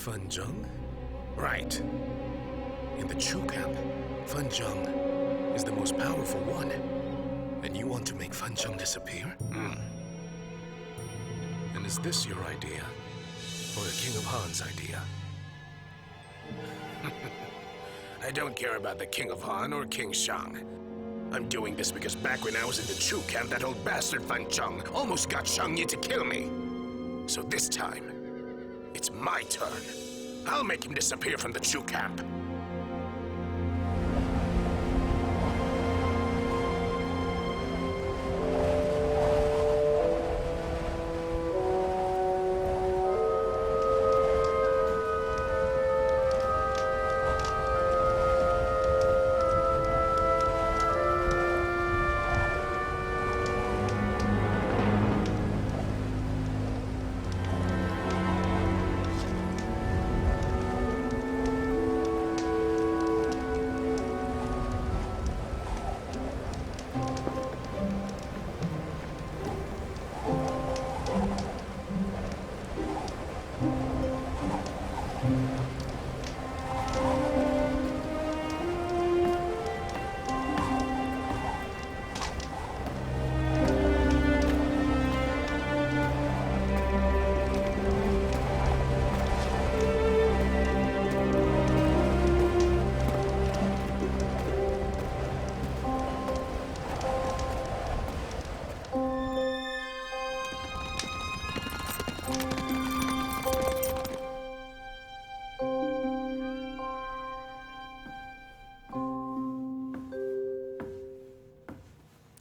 Fan Zheng? Right. In the Chu camp, Fan Zheng is the most powerful one. And you want to make Fan Zheng disappear? And is this your idea? Or the King of Han's idea? I don't care about the King of Han or King Xiang. I'm doing this because back when I was in the Chu camp, that old bastard Fan Zheng almost got Xiang Yu to kill me. So this time, it's my turn. I'll make him disappear from the Chu camp.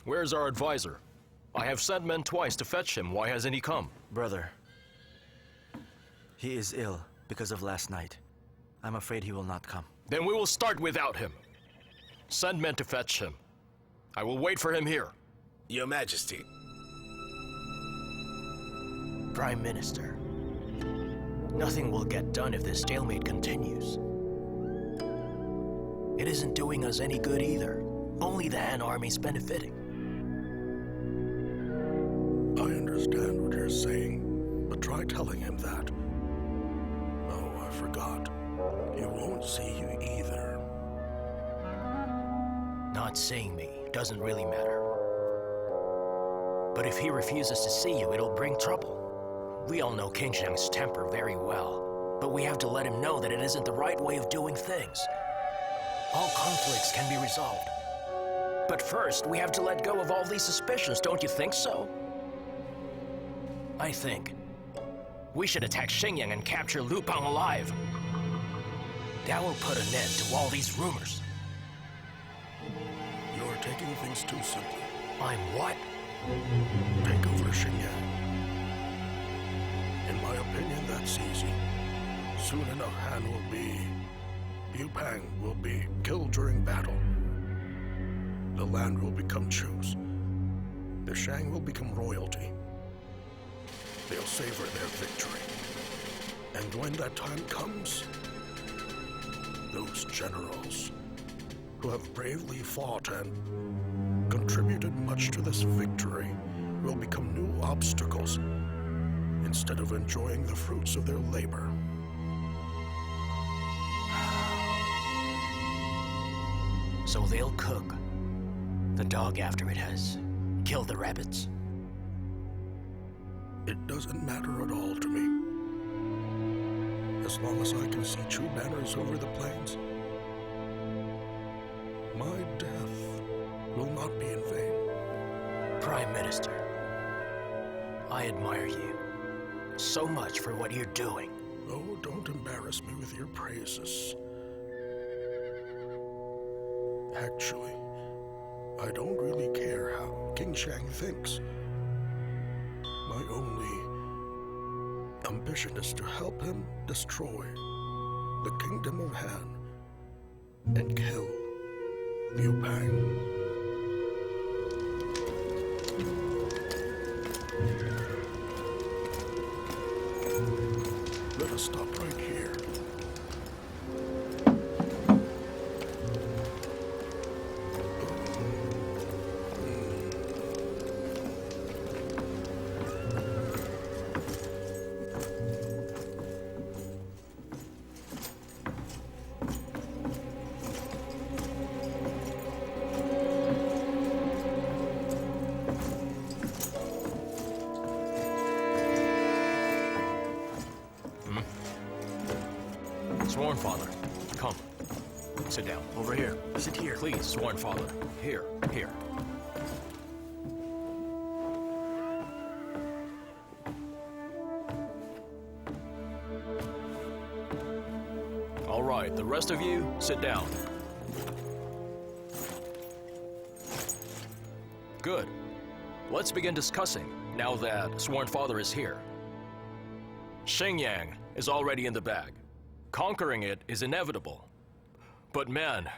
Where's our advisor? I have sent men twice to fetch him. Why hasn't he come? Brother, he is ill because of last night. I'm afraid he will not come. Then we will start without him. Send men to fetch him. I will wait for him here. Your Majesty. Prime Minister, nothing will get done if this stalemate continues. It isn't doing us any good either. Only the Han army's benefiting. I understand what you're saying, but try telling him that. Oh, I forgot. He won't see you either. Not seeing me doesn't really matter. But if he refuses to see you, it'll bring trouble. We all know King Xiang's temper very well, but we have to let him know that it isn't the right way of doing things. All conflicts can be resolved. But first, we have to let go of all these suspicions, don't you think so? I think we should attack Xingyang and capture Lu Bang alive. That will put an end to all these rumors. You're taking things too simply. I'm what? Take over Xingyang. In my opinion, that's easy. Soon enough, Han will be... Liu Bang will be killed during battle. The land will become Chu's. The Shang will become royalty. They'll savor their victory. And when that time comes, those generals who have bravely fought and contributed much to this victory will become new obstacles instead of enjoying the fruits of their labor. So they'll cook the dog after it has killed the rabbits. It doesn't matter at all to me. As long as I can see Chu banners over the plains, my death will not be in vain. Prime Minister, I admire you so much for what you're doing. Oh, don't embarrass me with your praises. Actually, I don't really care how King Xiang thinks. My only ambition is to help him destroy the kingdom of Han and kill Liu Bang. Let us stop right here. Sworn Father, come. Sit down. Over here. Sit here. Please, Sworn Father. Here, here. All right, the rest of you, sit down. Good. Let's begin discussing, now that Sworn Father is here. Xingyang is already in the bag. Conquering it is inevitable. But man,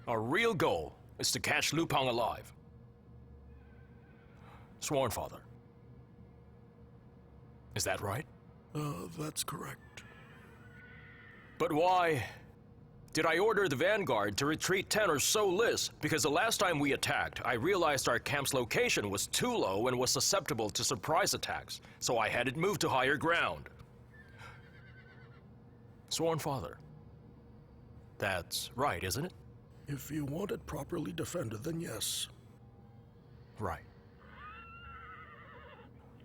our real goal is to catch Lu Pang alive. Sworn Father. Is that right? That's correct. But why did I order the vanguard to retreat 10 or so lists? Because the last time we attacked, I realized our camp's location was too low and was susceptible to surprise attacks, so I had it moved to higher ground. Sworn Father. That's right, isn't it? If you want it properly defended, then yes. Right.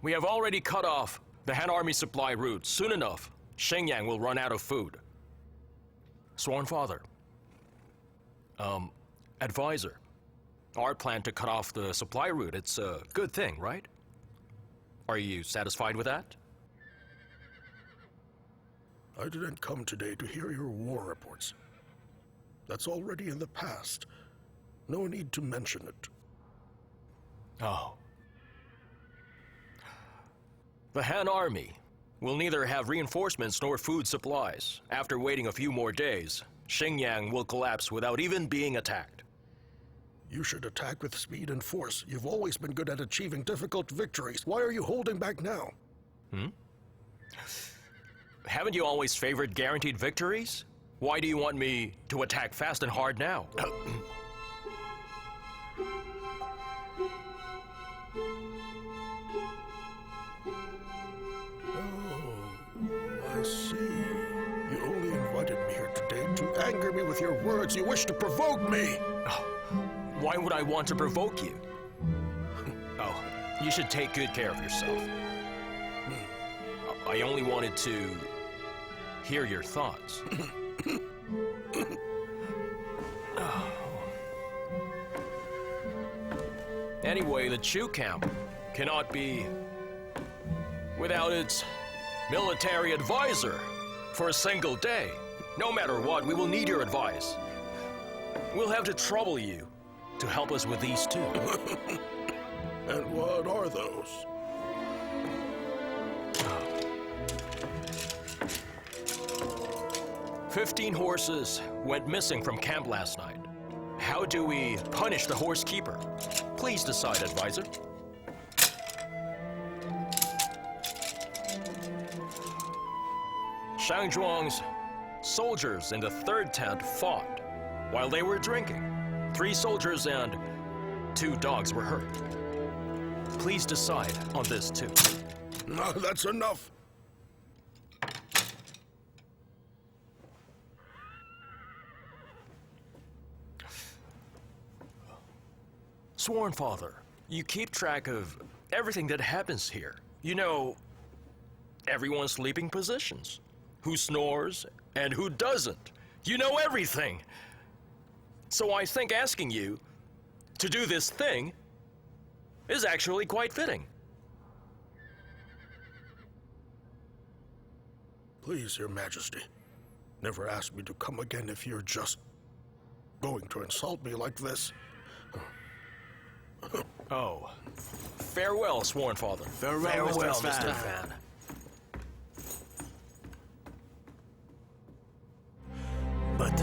We have already cut off the Han Army supply route. Soon enough, Xingyang will run out of food. Sworn Father. Advisor. Our plan to cut off the supply route, it's a good thing, right? Are you satisfied with that? I didn't come today to hear your war reports. That's already in the past. No need to mention it. Oh. The Han Army will neither have reinforcements nor food supplies. After waiting a few more days, Xingyang will collapse without even being attacked. You should attack with speed and force. You've always been good at achieving difficult victories. Why are you holding back now? Haven't you always favored guaranteed victories? Why do you want me to attack fast and hard now? I see. You only invited me here today to anger me with your words. You wish to provoke me. Why would I want to provoke you? Oh, you should take good care of yourself. I only wanted to hear your thoughts. Anyway, the Chu camp cannot be without its military advisor for a single day. No matter what, we will need your advice. We'll have to trouble you to help us with these two. And what are those? 15 horses went missing from camp last night. How do we punish the horse keeper? Please decide, advisor. Shang Zhuang's soldiers in the third tent fought while they were drinking. 3 soldiers and 2 dogs were hurt. Please decide on this too. No, that's enough. Sworn Father, you keep track of everything that happens here. You know everyone's sleeping positions, who snores and who doesn't. You know everything. So I think asking you to do this thing is actually quite fitting. Please, Your Majesty, never ask me to come again if you're just going to insult me like this. Oh, farewell, Sworn Father. Farewell, Mr. Fan. But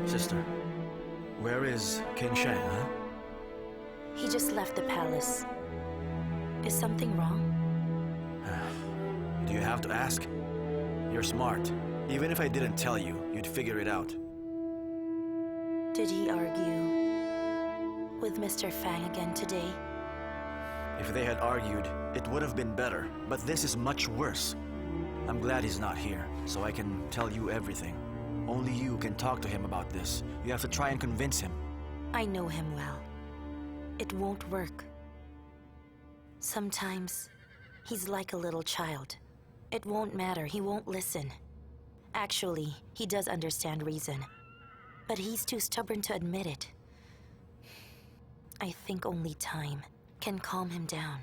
sister, where is King Shang, huh? He just left the palace. Is something wrong? Do you have to ask? You're smart. Even if I didn't tell you, you'd figure it out. Did he argue with Mr. Fang again today? If they had argued, it would have been better, but this is much worse. I'm glad he's not here, so I can tell you everything. Only you can talk to him about this. You have to try and convince him. I know him well. It won't work. Sometimes, he's like a little child. It won't matter, he won't listen. Actually, he does understand reason. But he's too stubborn to admit it. I think only time can calm him down.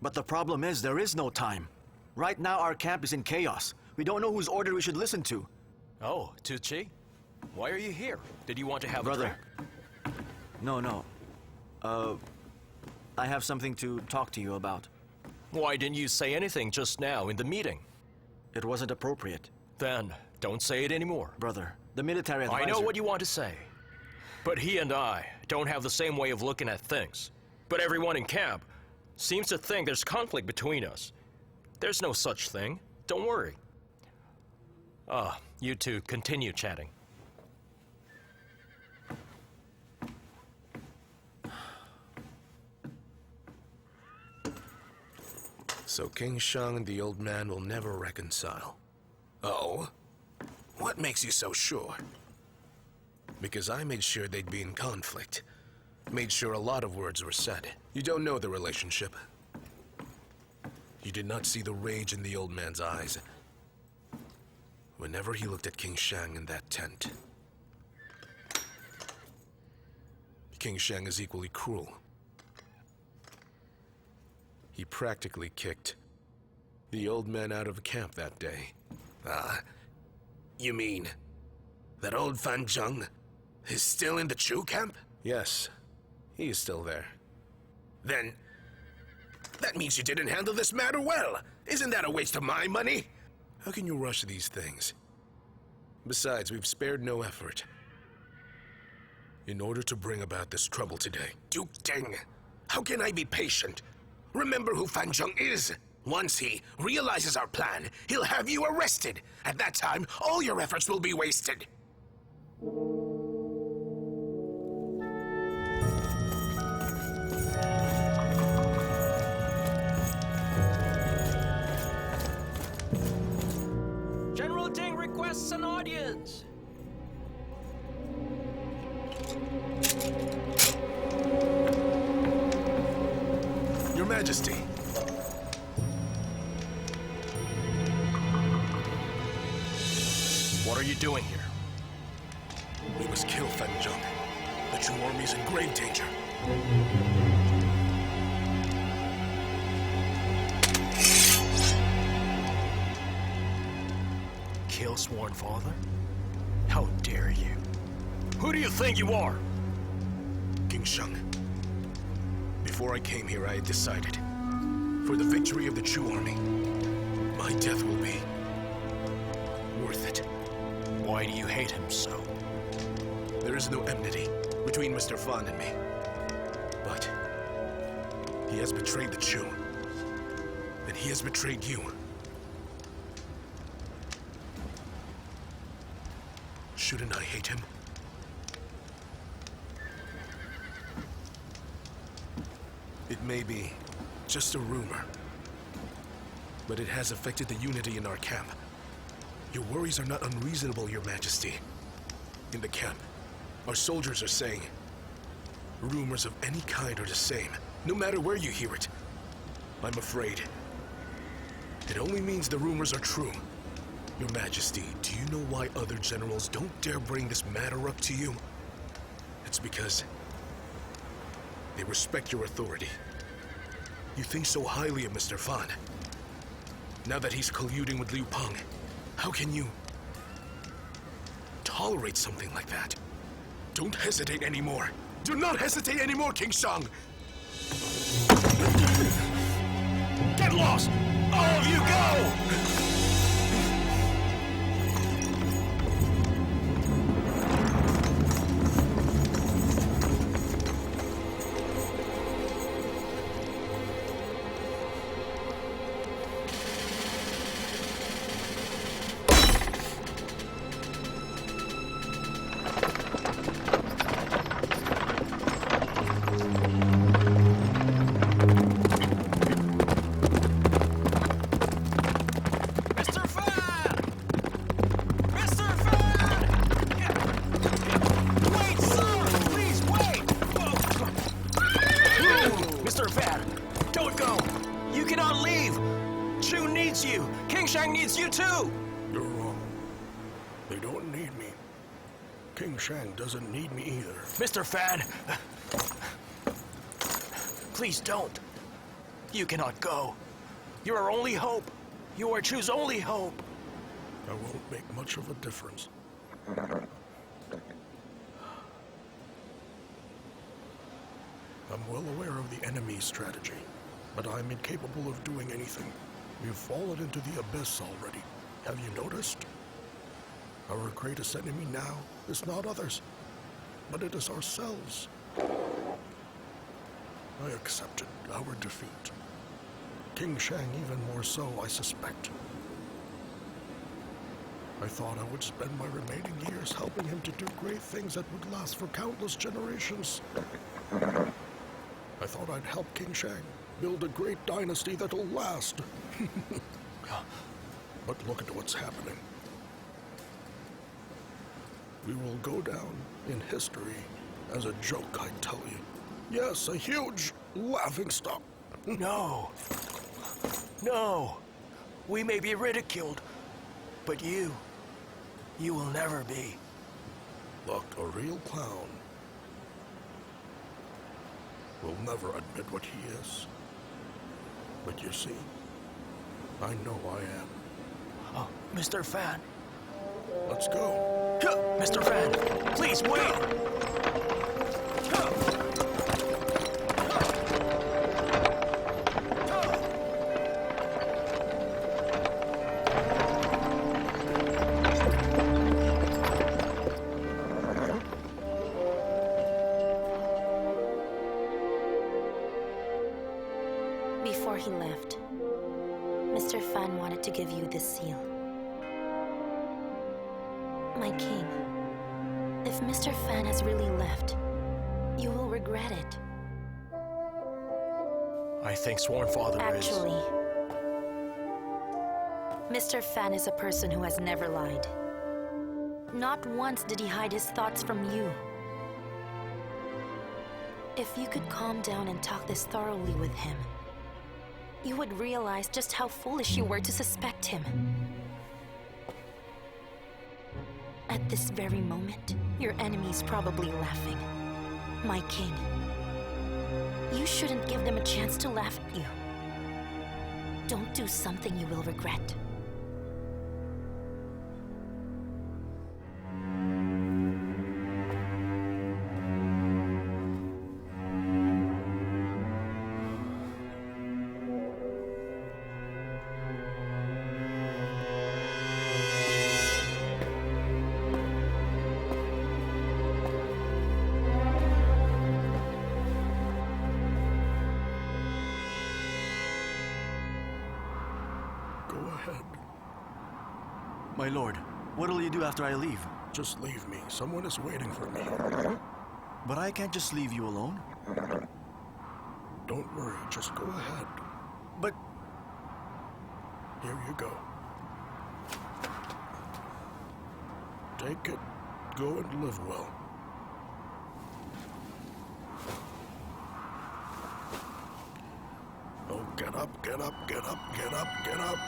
But the problem is, there is no time. Right now, our camp is in chaos. We don't know whose order we should listen to. Oh, Tucci? Why are you here? Did you want to have Brother. a drink? No. I have something to talk to you about. Why didn't you say anything just now in the meeting? It wasn't appropriate. Then, don't say it anymore. Brother, the military advisor... I know what you want to say. But he and I don't have the same way of looking at things. But everyone in camp seems to think there's conflict between us. There's no such thing. Don't worry. You two continue chatting. So King Xiang and the old man will never reconcile. Oh? What makes you so sure? Because I made sure they'd be in conflict. Made sure a lot of words were said. You don't know the relationship. You did not see the rage in the old man's eyes whenever he looked at King Xiang in that tent. King Xiang is equally cruel. He practically kicked the old man out of camp that day. You mean that old Fan Zheng is still in the Chu camp? Yes, he is still there. Then, that means you didn't handle this matter well. Isn't that a waste of my money? How can you rush these things? Besides, we've spared no effort in order to bring about this trouble today. Duke Deng, how can I be patient? Remember who Fan Zheng is. Once he realizes our plan, he'll have you arrested. At that time, all your efforts will be wasted. General Ding requests an audience. Your Majesty. What are you doing here? We must kill Fan Zheng. The Chu army is in grave danger. Kill sworn father? How dare you? Who do you think you are? King Xiang. Before I came here, I had decided, for the victory of the Chu army, my death will be worth it. Why do you hate him so? There is no enmity between Mr. Fan and me. But he has betrayed the Chu, and he has betrayed you. Shouldn't I hate him? It may be just a rumor, but it has affected the unity in our camp. Your worries are not unreasonable, Your Majesty. In the camp, our soldiers are saying rumors of any kind are the same, no matter where you hear it. I'm afraid it only means the rumors are true. Your Majesty, do you know why other generals don't dare bring this matter up to you? It's because they respect your authority. You think so highly of Mr. Fan. Now that he's colluding with Liu Peng, how can you tolerate something like that? Don't hesitate anymore. Do not hesitate anymore, King Xiang! Get lost! All of you go! you! King Shang needs you too! You're wrong. They don't need me. King Shang doesn't need me either. Mr. Fan! Please don't. You cannot go. You're our only hope. You are Chu's only hope. I won't make much of a difference. I'm well aware of the enemy's strategy, but I'm incapable of doing anything. We've fallen into the abyss already. Have you noticed? Our greatest enemy now is not others, but it is ourselves. I accepted our defeat. King Shang even more so, I suspect. I thought I would spend my remaining years helping him to do great things that would last for countless generations. I thought I'd help King Shang build a great dynasty that'll last. But look at what's happening. We will go down in history as a joke, I tell you. Yes, a huge laughingstock. No. No. We may be ridiculed, but you will never be. Look, a real clown will never admit what he is. But you see, I know I am. Oh, Mr. Fan. Let's go. Mr. Fan, please wait! Before he left, Mr. Fan wanted to give you this seal. My king, if Mr. Fan has really left, you will regret it. I think Sworn Father Actually, Mr. Fan is a person who has never lied. Not once did he hide his thoughts from you. If you could calm down and talk this thoroughly with him, you would realize just how foolish you were to suspect him. At this very moment, your enemy's probably laughing. My king, you shouldn't give them a chance to laugh at you. Don't do something you will regret. My lord, what'll you do after I leave? Just leave me. Someone is waiting for me. But I can't just leave you alone. Don't worry, just go ahead. But Here you go. Take it. Go and live well. Oh, get up, get up, get up, get up, get up.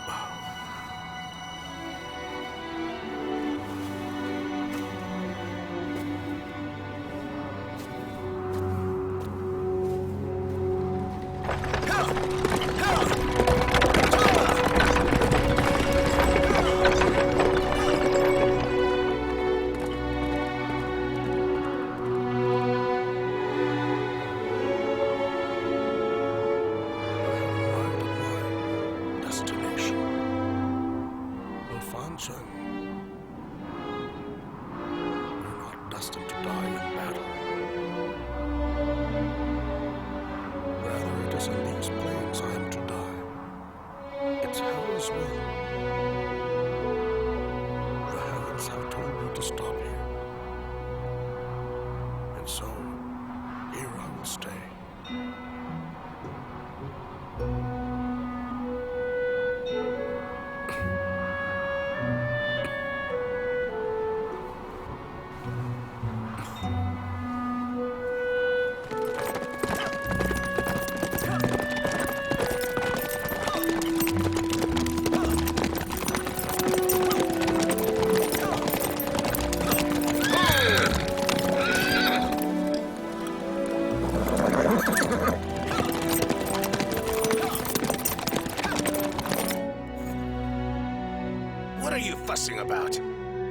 fussing about?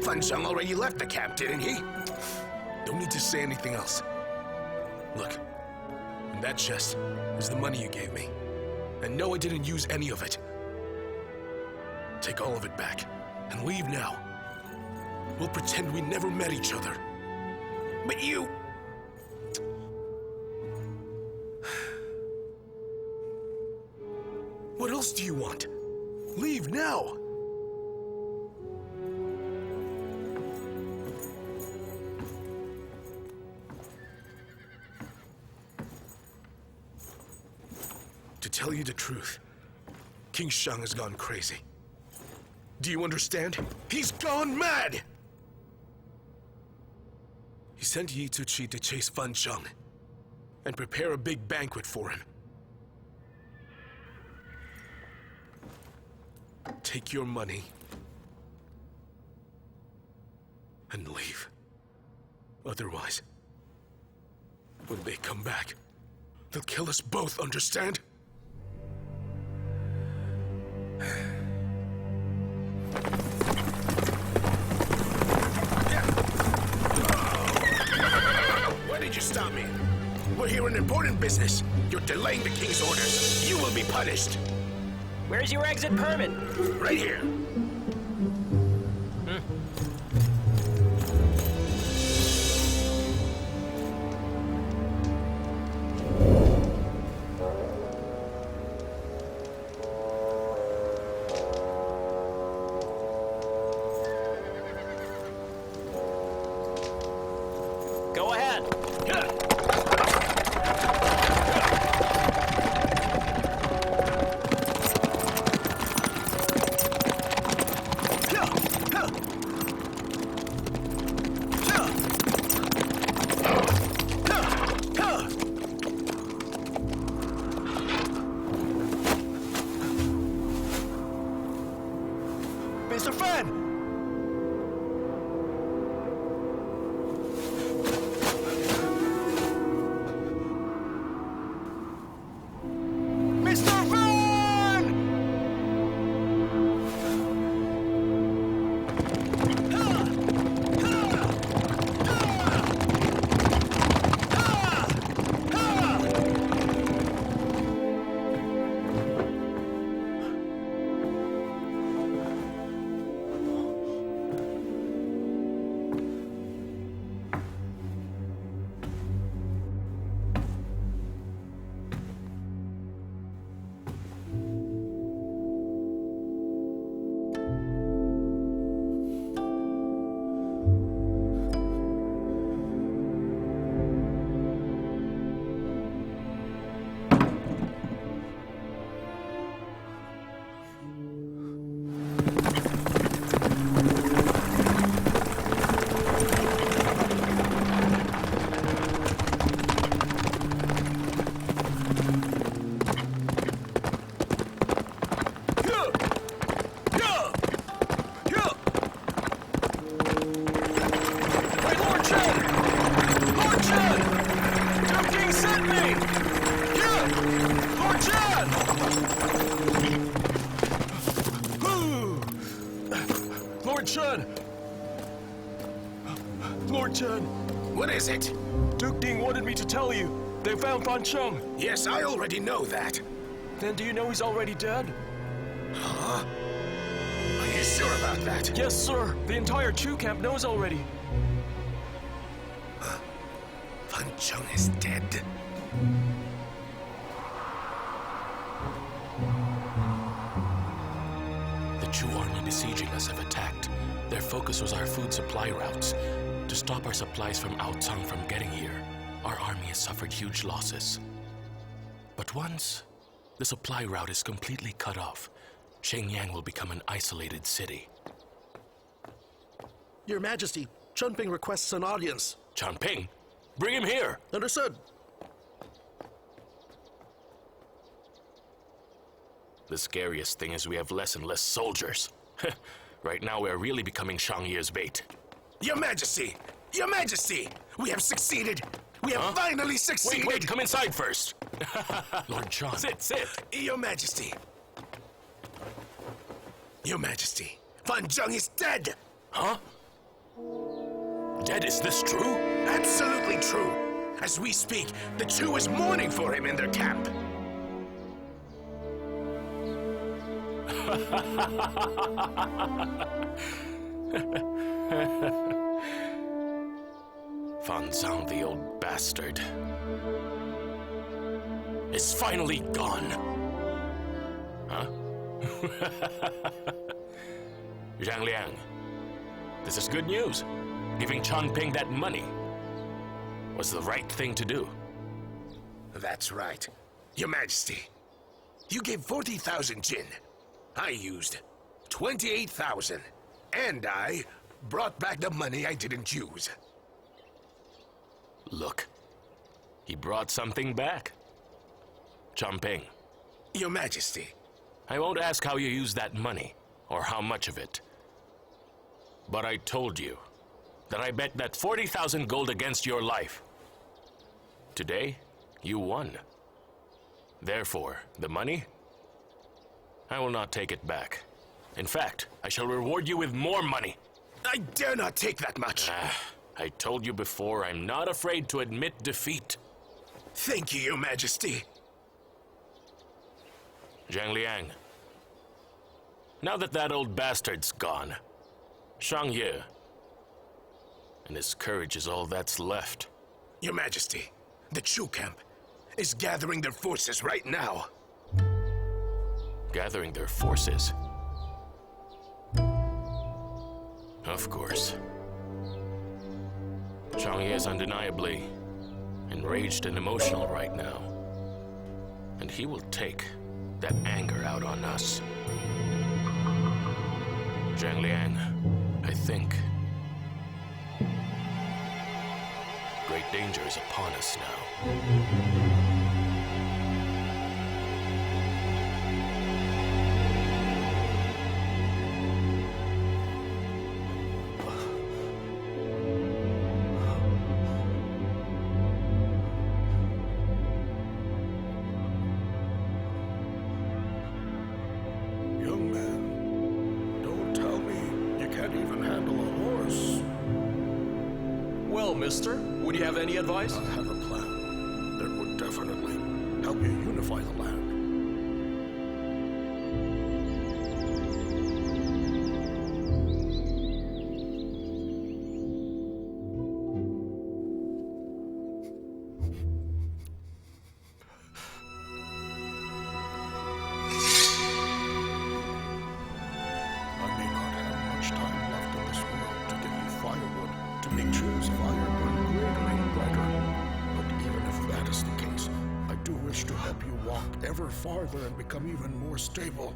Fan Zhang already left the camp, didn't he? Don't need to say anything else. Look, in that chest is the money you gave me. And no, I didn't use any of it. Take all of it back and leave now. We'll pretend we never met each other. But you... What else do you want? Leave now! To tell you the truth, King Xiang has gone crazy. Do you understand? He's gone mad! He sent Yi Zuqi to chase Fan Zhang and prepare a big banquet for him. Take your money and leave. Otherwise, when they come back, they'll kill us both, understand? Why did you stop me? We're here on important business. You're delaying the king's orders. You will be punished. Where's your exit permit? Right here. Go ahead. Mr. Fan! Mr. Fan! Lord Chen, What is it? Duke Ding wanted me to tell you. They found Fan Zhang. Yes, I already know that. Then do you know he's already dead? Huh? Are you sure about that? Yes, sir. The entire Chu camp knows already. Fan Zhang is dead. The Chu army besieging us have attacked. Their focus was our food supply routes. To stop our supplies from Aocang from getting here, our army has suffered huge losses. But once the supply route is completely cut off, Shenyang will become an isolated city. Your Majesty, Chunping requests an audience. Chunping, bring him here! Understood. The scariest thing is we have less and less soldiers. Right now we are really becoming Xiang Yu's bait. Your Majesty! Your Majesty! We have succeeded! We have finally succeeded! Wait, come inside first! Lord John. Sit. Your Majesty! Your Majesty, Fan Zheng is dead! Huh? Dead, is this true? Absolutely true! As we speak, the Chu is mourning for him in their camp. Fan Zhang, the old bastard, is finally gone. Huh? Zhang Liang, this is good news. Giving Changping that money was the right thing to do. That's right. Your Majesty, you gave 40,000 Jin. I used 28,000. And I brought back the money I didn't use. Look, he brought something back. Changping, Your Majesty. I won't ask how you used that money, or how much of it. But I told you that I bet that 40,000 gold against your life. Today, you won. Therefore, the money, I will not take it back. In fact, I shall reward you with more money. I dare not take that much. I told you before, I'm not afraid to admit defeat. Thank you, Your Majesty. Zhang Liang, now that old bastard's gone, Xiang Yu and his courage is all that's left. Your Majesty, the Chu camp is gathering their forces right now. Gathering their forces? Of course. Xiang Yu is undeniably enraged and emotional right now. And he will take that anger out on us. Zhang Liang, I think great danger is upon us now. Young man, don't tell me you can't even handle a horse. Well, mister, would you have any advice? I have a plan that would definitely help you unify the land. I may not have much time left in this world to give you firewood to make Chu's fire burn greater and brighter. But even if that is the case, I do wish to help you walk ever farther and become even more stable.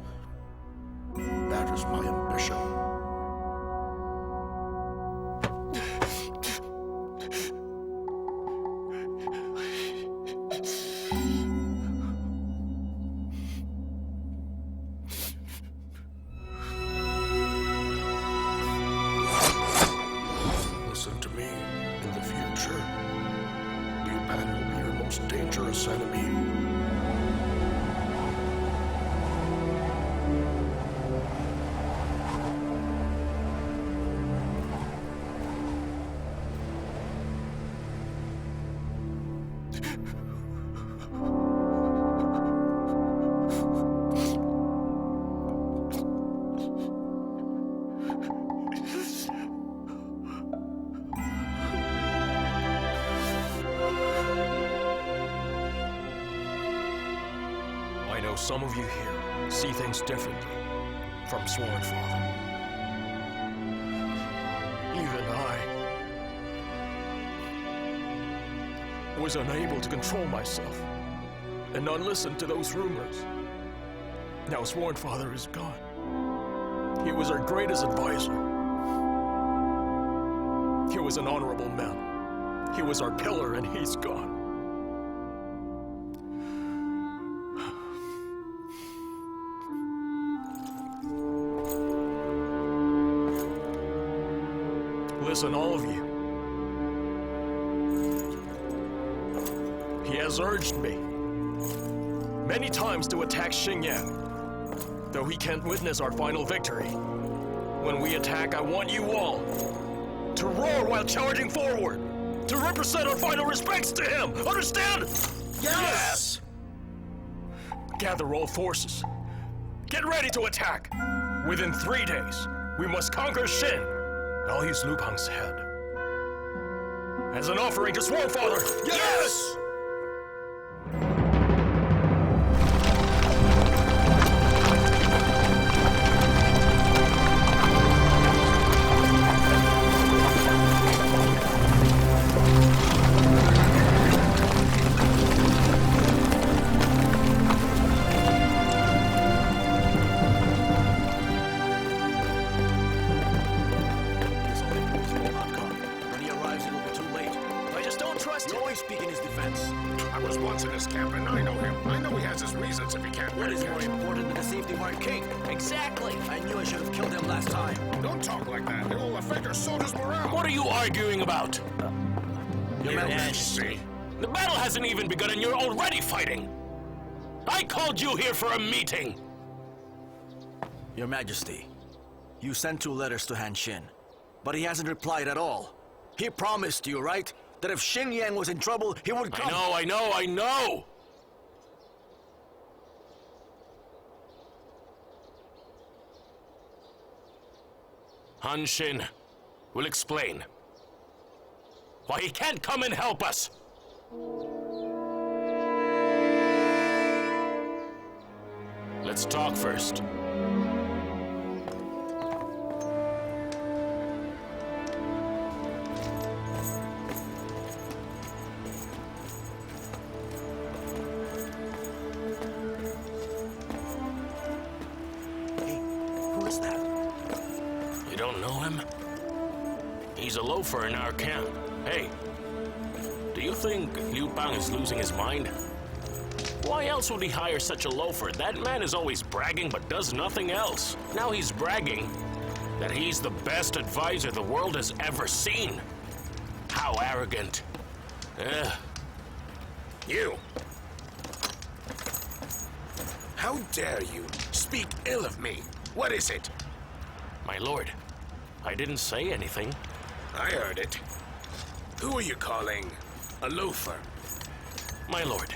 That is my ambition. Listen to me. In the future, Liu Pan will be your most dangerous enemy. I know some of you here see things differently from Sworn Father. Even I was unable to control myself and not listen to those rumors. Now Sworn Father is gone. He was our greatest advisor. He was an honorable man. He was our pillar, and he's gone. Listen, all of you. He has urged me many times to attack Xinyan, though he can't witness our final victory. When we attack, I want you all to roar while charging forward, to represent our final respects to him. Understand? Yes! Gather all forces. Get ready to attack. Within 3 days, we must conquer Xin. I'll use Lu Bang's head as an offering to Sworn Father. Yes! This only proves he will not come. When he arrives, it will be too late. I just don't trust You him. always speak in his defense. I was once in his camp and I know him. I know he has his reasons if he can't What win. is more important than the safety of our king? Exactly. I knew I should have killed him last time. Don't talk like that. It will affect our soldiers' morale. What are you arguing about? Your Majesty. The battle hasn't even begun and you're already fighting! I called you here for a meeting! Your Majesty, you sent 2 letters to Han Xin, but he hasn't replied at all. He promised you, right? That if Xingyang was in trouble, he would come. I know! Han Xin will explain why he can't come and help us. Let's talk first. Hey, who is that? You don't know him? He's a loafer in our camp. Hey, do you think Liu Bang is losing his mind? Why else would he hire such a loafer? That man is always bragging but does nothing else. Now he's bragging that he's the best advisor the world has ever seen. How arrogant. You! How dare you speak ill of me? What is it? My lord, I didn't say anything. I heard it. Who are you calling a loafer? My lord,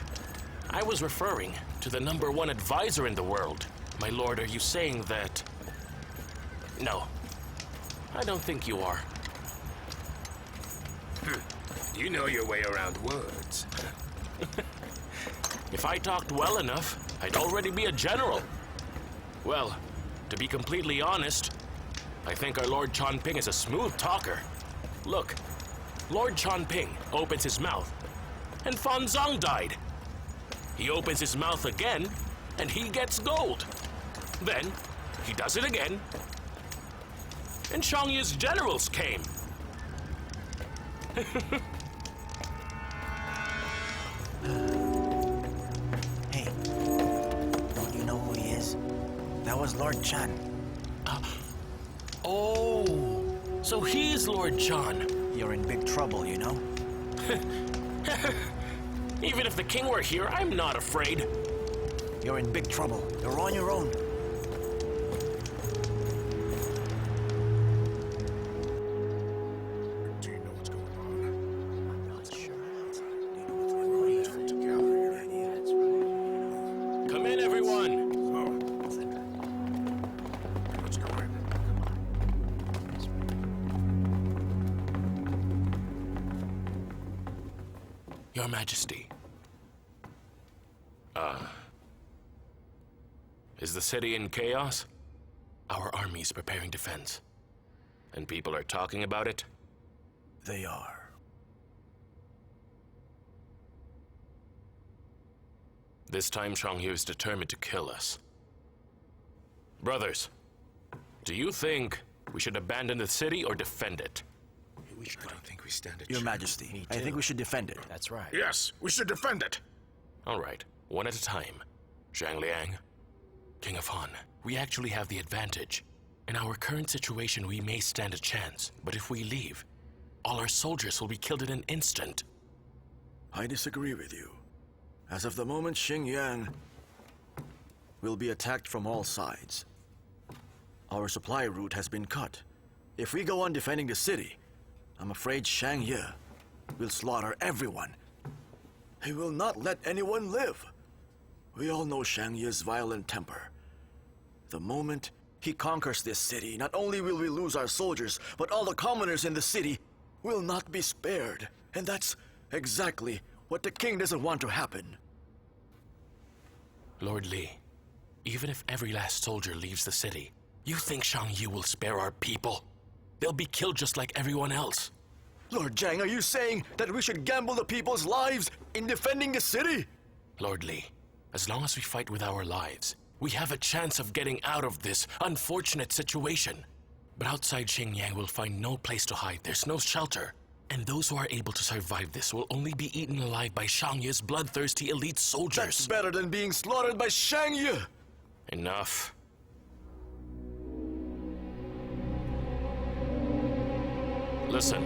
I was referring to the #1 advisor in the world. My lord, are you saying that... No, I don't think you are. You know your way around words. If I talked well enough, I'd already be a general. Well, to be completely honest, I think our Lord Chanping is a smooth talker. Look, Lord Chanping opens his mouth, and Fan Zhang died. He opens his mouth again, and he gets gold. Then, he does it again, and Xiang Yu's generals came. Hey, don't you know who he is? That was Lord Chan. Oh, so he's Lord Chan. You're in big trouble, you know? Even if the king were here, I'm not afraid. You're in big trouble. You're on your own. Do you know what's going on? I'm not sure. Come in, everyone. What's going on? Your Majesty. Is the city in chaos? Our army's preparing defense. And people are talking about it? They are. This time Xiang Yu is determined to kill us. Brothers, do you think we should abandon the city or defend it? I don't think we stand a Your chance. Majesty, I think we should defend it. That's right. Yes, we should defend it. All right, one at a time. Zhang Liang, King of Han, we actually have the advantage. In our current situation, we may stand a chance, but if we leave, all our soldiers will be killed in an instant. I disagree with you. As of the moment, Xingyang will be attacked from all sides. Our supply route has been cut. If we go on defending the city, I'm afraid Xiang Yu will slaughter everyone. He will not let anyone live. We all know Xiang Yu's violent temper. The moment he conquers this city, not only will we lose our soldiers, but all the commoners in the city will not be spared. And that's exactly what the king doesn't want to happen. Lord Li, even if every last soldier leaves the city, you think Xiang Yu will spare our people? They'll be killed just like everyone else. Lord Zhang, are you saying that we should gamble the people's lives in defending the city? Lord Li, as long as we fight with our lives, we have a chance of getting out of this unfortunate situation. But outside Xingyang will find no place to hide. There's no shelter. And those who are able to survive this will only be eaten alive by Xiang Yu's bloodthirsty elite soldiers. That's better than being slaughtered by Xiang Yu! Enough. Listen.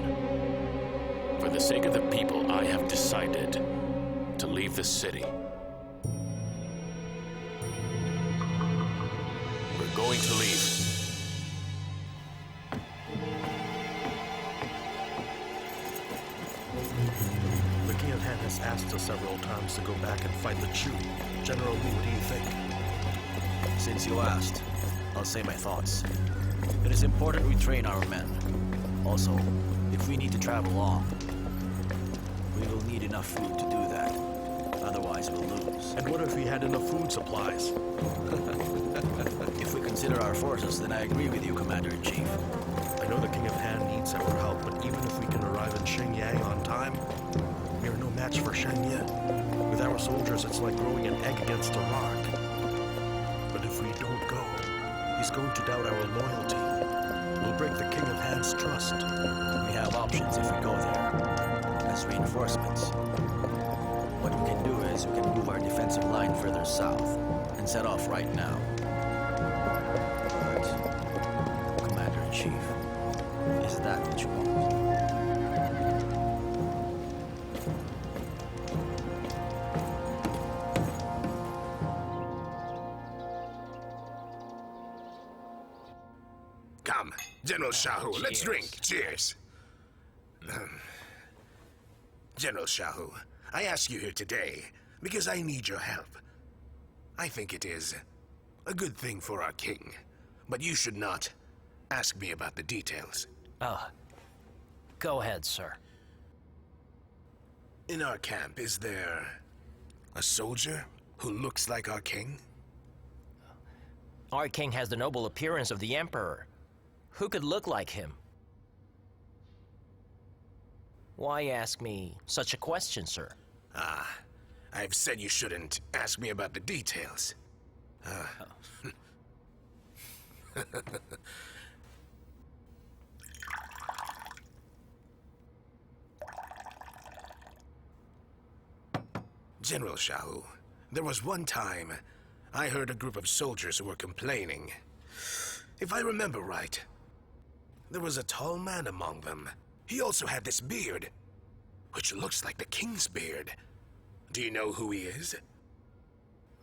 For the sake of the people, I have decided to leave the city. We're going to leave. The King of Han has asked us several times to go back and fight the Chu. General Li, what do you think? Since you asked, I'll say my thoughts. It is important we train our men. Also, if we need to travel long, we will need enough food to do that. Otherwise, we'll lose. And what if we had enough food supplies? If we consider our forces, then I agree with you, Commander-in-Chief. I know the King of Han needs our help, but even if we can arrive in Xingyang on time, we are no match for Xiang Yu. With our soldiers, it's like throwing an egg against a rock. But if we don't go, he's going to doubt our loyalty. We'll break the King of Han's trust. We have options if we go there, as reinforcements. What we can do is we can move our defensive line further south and set off right now. But, Commander-in-Chief, is that what you want? Come, General Xiao He, let's drink. Cheers. General Xiao He, I ask you here today because I need your help. I think it is a good thing for our king, but you should not ask me about the details. Go ahead, sir. In our camp, is there a soldier who looks like our king? Our king has the noble appearance of the emperor. Who could look like him? Why ask me such a question, sir? I've said you shouldn't ask me about the details. General Xiao He, there was one time I heard a group of soldiers who were complaining. If I remember right, there was a tall man among them. He also had this beard, which looks like the king's beard. Do you know who he is?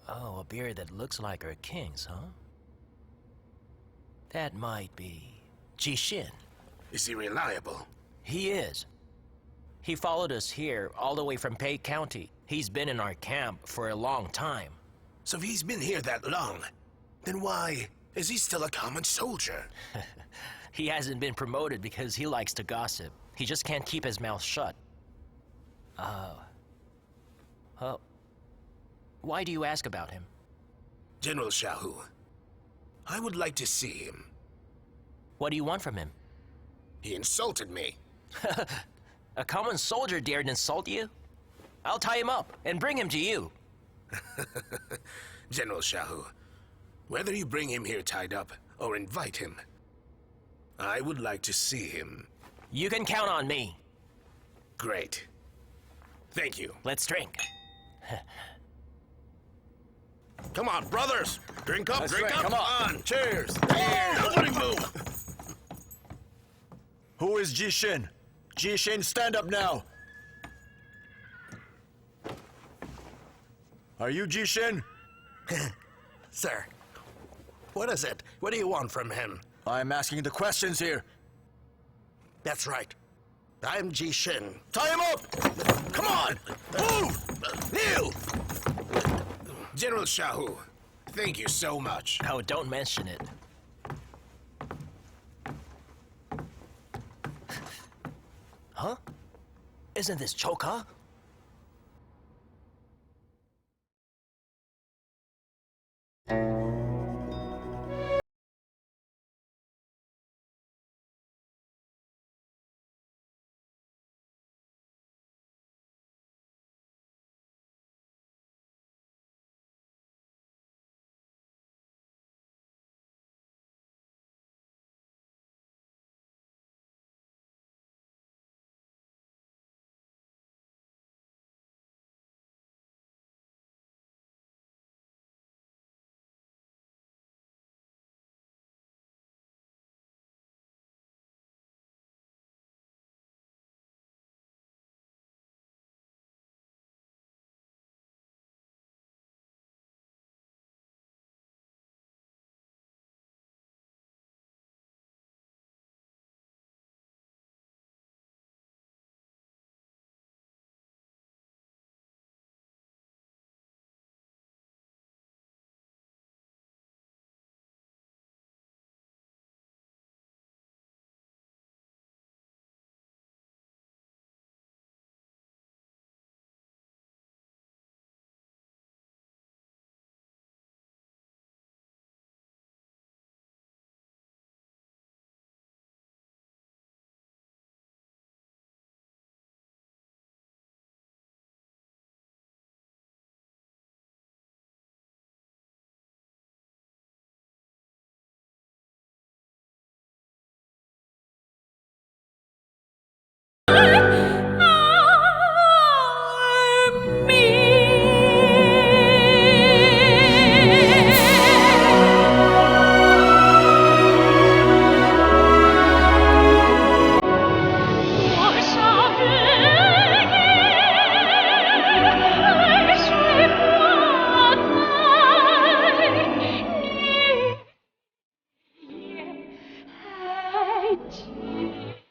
Oh, a beard that looks like our king's, huh? That might be Jixin. Is he reliable? He is. He followed us here all the way from Pei County. He's been in our camp for a long time. So if he's been here that long, then why is he still a common soldier? He hasn't been promoted because he likes to gossip. He just can't keep his mouth shut. Why do you ask about him? General Xiao He, I would like to see him. What do you want from him? He insulted me. A common soldier dared insult you? I'll tie him up and bring him to you. General Xiao He, whether you bring him here tied up or invite him, I would like to see him. You can count on me. Great. Thank you. Let's drink. Come on, brothers! Drink up, That's drink right, up! come on. Cheers! Nobody move! Who is Jixin? Jixin, stand up now! Are you Jixin? Sir. What is it? What do you want from him? I'm asking the questions here. That's right. I'm Ji Shin. Tie him up! Come on! Move! Kneel! General Xiao He, thank you so much. Oh, don't mention it. Huh? Isn't this Choka? Thank you.